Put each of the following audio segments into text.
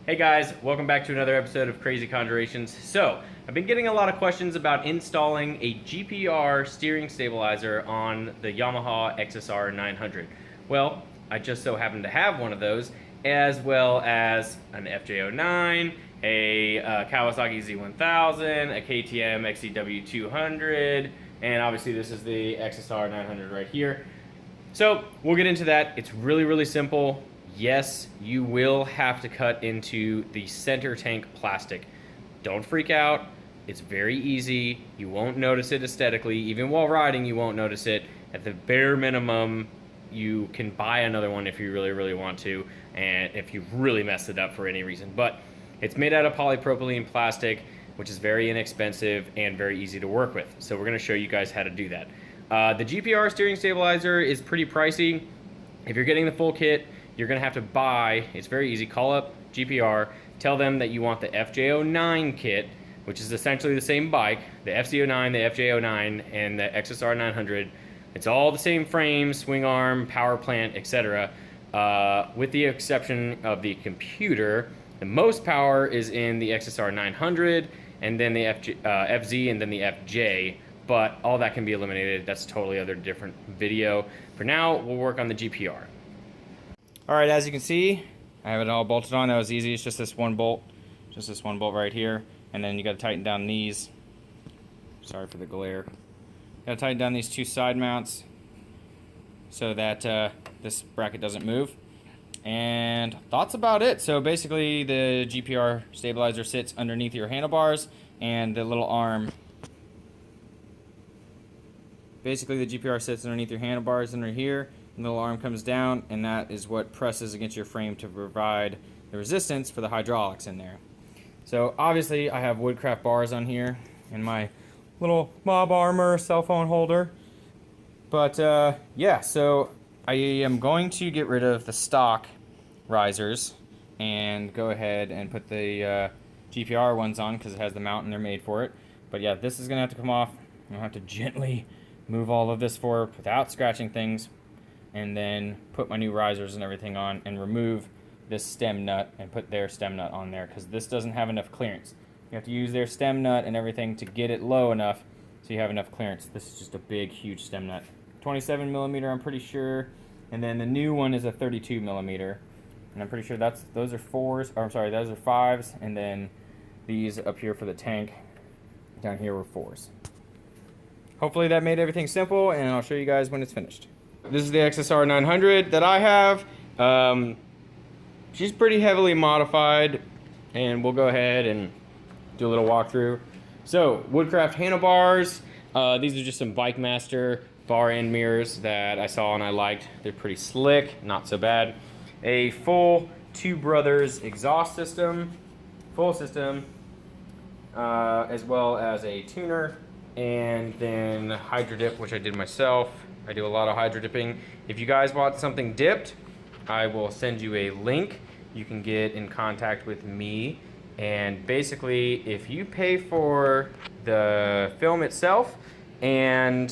Hey guys, welcome back to another episode of Crazy Conjurations. So, I've been getting a lot of questions about installing a GPR steering stabilizer on the Yamaha Xsr900. Well, I just so happen to have one of those, as well as an FJ09, a Kawasaki Z1000, a KTM XEW200, and obviously this is the Xsr900 right here. So, we'll get into that. It's really simple. Yes, you will have to cut into the center tank plastic. Don't freak out. It's very easy. You won't notice it aesthetically. Even while riding, you won't notice it. At the bare minimum, you can buy another one if you really want to, and if you really messed it up for any reason. But it's made out of polypropylene plastic, which is very inexpensive and very easy to work with. So we're going to show you guys how to do that. The GPR steering stabilizer is pretty pricey. If you're getting the full kit, you're going to have to buy, it's very easy, call up GPR, tell them that you want the FJ09 kit, which is essentially the same bike, the FC09, the FJ09, and the Xsr900. It's all the same frame, swing arm, power plant, etc. With the exception of the computer. The most power is in the Xsr900, and then the FZ, and then the FJ, but all that can be eliminated. That's a totally other different video. For now, we'll work on the GPR. Alright, as you can see, I have it all bolted on. That was easy. It's just this one bolt. Just this one bolt right here. And then you got to tighten down these. Sorry for the glare. Got to tighten down these two side mounts so that this bracket doesn't move. And that's about it. So basically the GPR stabilizer sits underneath your handlebars, and the little arm. Basically the GPR sits underneath your handlebars under here. The little arm comes down, and that is what presses against your frame to provide the resistance for the hydraulics in there. So obviously I have Woodcraft bars on here and my little Mob Armor cell phone holder. But yeah, so I am going to get rid of the stock risers and go ahead and put the GPR ones on because it has the mount and they're made for it. But yeah, this is going to have to come off. I'm going to have to gently move all of this forward without scratching things, and then put my new risers and everything on, and remove this stem nut and put their stem nut on there, because this doesn't have enough clearance. You have to use their stem nut and everything to get it low enough so you have enough clearance. This is just a big, huge stem nut. 27 millimeter, I'm pretty sure, and then the new one is a 32 millimeter, and I'm pretty sure those are fours, or I'm sorry, those are fives, and then these up here for the tank down here were fours. Hopefully that made everything simple, and I'll show you guys when it's finished. This is the Xsr900 that I have. She's pretty heavily modified, and we'll go ahead and do a little walkthrough. So, Woodcraft handlebars. These are just some Bike Master bar end mirrors that I saw and I liked. They're pretty slick, not so bad. A full Two Brothers exhaust system, full system, as well as a tuner, and then hydro dip, which I did myself. I do a lot of hydro dipping. If you guys want something dipped, I will send you a link. You can get in contact with me, and basically if you pay for the film itself and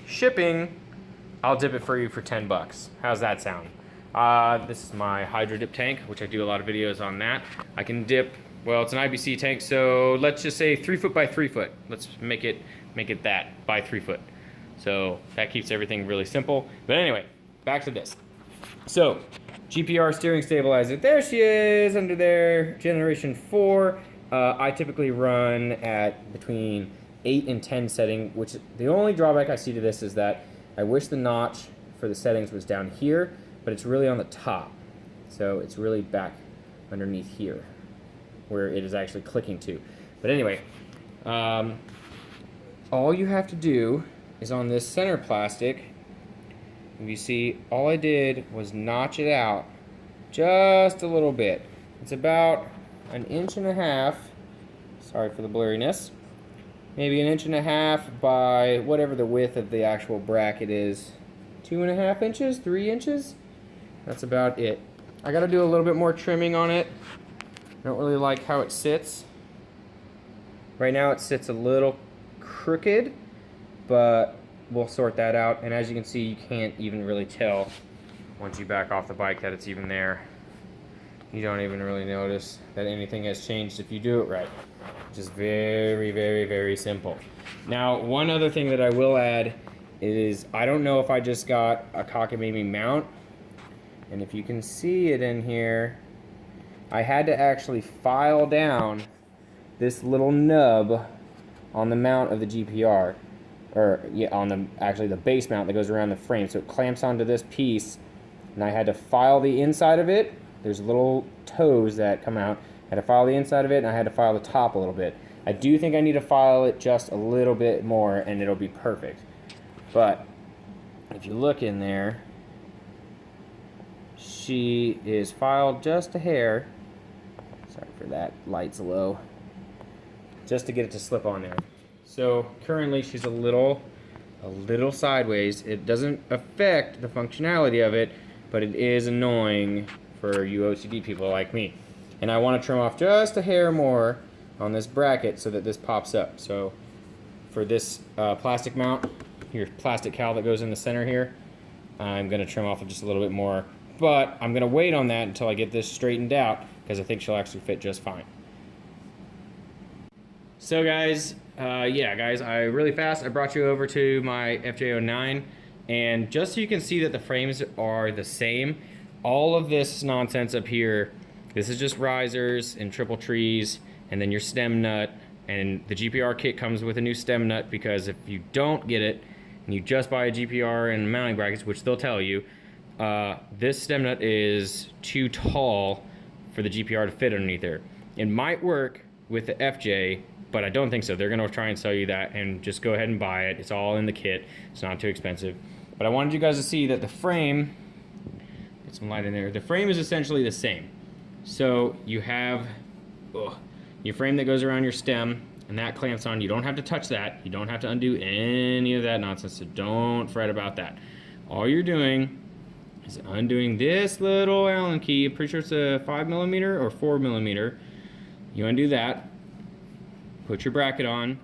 shipping, I'll dip it for you for 10 bucks. How's that sound? This is my hydro dip tank, which I do a lot of videos on that. I can dip, well, it's an IBC tank, so let's just say 3 foot by 3 foot. Let's make it that by 3 foot. So that keeps everything really simple. But anyway, back to this. So, GPR steering stabilizer. There she is under there, generation 4. I typically run at between 8 and 10 setting, which the only drawback I see to this is that I wish the notch for the settings was down here, but it's really on the top. So it's really back underneath here, where it is actually clicking to. But anyway, all you have to do is on this center plastic, you see, all I did was notch it out just a little bit. It's about 1.5 inches, sorry for the blurriness, maybe 1.5 inches by whatever the width of the actual bracket is, 2.5 inches, 3 inches, that's about it. I gotta do a little bit more trimming on it. I don't really like how it sits. Right now it sits a little crooked, but we'll sort that out. And as you can see, you can't even really tell once you back off the bike that it's even there. you don't even really notice that anything has changed if you do it right. Just very, very, very simple. Now, one other thing that I will add is, I don't know if I just got a cockamamie mount, and if you can see it in here, I had to actually file down this little nub on the mount of the GPR, or yeah, on the actually the base mount that goes around the frame. So it clamps onto this piece, and I had to file the inside of it. There's little toes that come out. I had to file the inside of it, and I had to file the top a little bit. I do think I need to file it just a little bit more, and it'll be perfect. But if you look in there, she is filed just a hair. Sorry for that, light's low. Just to get it to slip on there. So currently she's a little sideways. It doesn't affect the functionality of it, but it is annoying for you OCD people like me. And I want to trim off just a hair more on this bracket so that this pops up. So for this plastic mount, your plastic cowl that goes in the center here, I'm going to trim off just a little bit more. But I'm going to wait on that until I get this straightened out, because I think she'll actually fit just fine. So guys, yeah guys, I brought you over to my Xsr900, and just so you can see that the frames are the same, all of this nonsense up here, this is just risers and triple trees, and then your stem nut, and the GPR kit comes with a new stem nut, because if you don't get it, and you just buy a GPR and mounting brackets, which they'll tell you, this stem nut is too tall for the GPR to fit underneath there. It might work with the FJ, but I don't think so. They're gonna try and sell you that, and just go ahead and buy it. It's all in the kit. It's not too expensive. But I wanted you guys to see that the frame, get some light in there, the frame is essentially the same. So you have your frame that goes around your stem, and that clamps on. You don't have to touch that. You don't have to undo any of that nonsense, so don't fret about that. All you're doing is undoing this little Allen key. I'm pretty sure it's a 5mm or 4mm. You undo that, put your bracket on.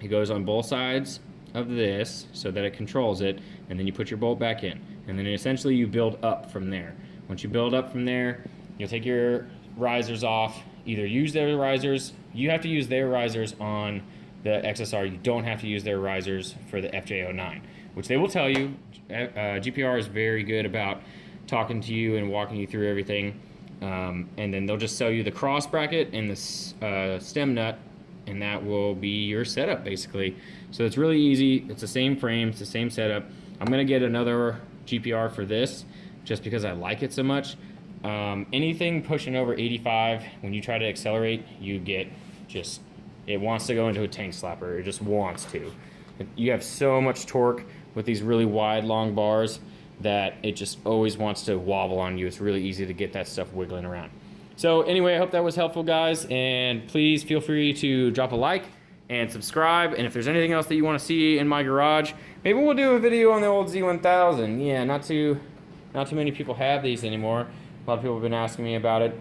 It goes on both sides of this so that it controls it, and then you put your bolt back in. And then essentially you build up from there. Once you build up from there, you'll take your risers off. Either use their risers, you have to use their risers on the XSR. You don't have to use their risers for the Xsr900, which they will tell you. GPR is very good about talking to you and walking you through everything. And then they'll just sell you the cross bracket and the stem nut, and that will be your setup basically. So it's really easy. It's the same frame, it's the same setup. I'm gonna get another GPR for this just because I like it so much. Anything pushing over 85, when you try to accelerate, you get just, it wants to go into a tank slapper. It just wants to. You have so much torque with these really wide, long bars that it just always wants to wobble on you. It's really easy to get that stuff wiggling around. So anyway, I hope that was helpful, guys, and please feel free to drop a like and subscribe. And if there's anything else that you want to see in my garage, maybe we'll do a video on the old Z1000. Yeah, not too many people have these anymore. A lot of people have been asking me about it.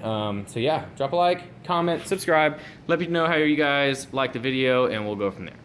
So yeah, drop a like, comment, subscribe. Let me know how you guys like the video, and we'll go from there.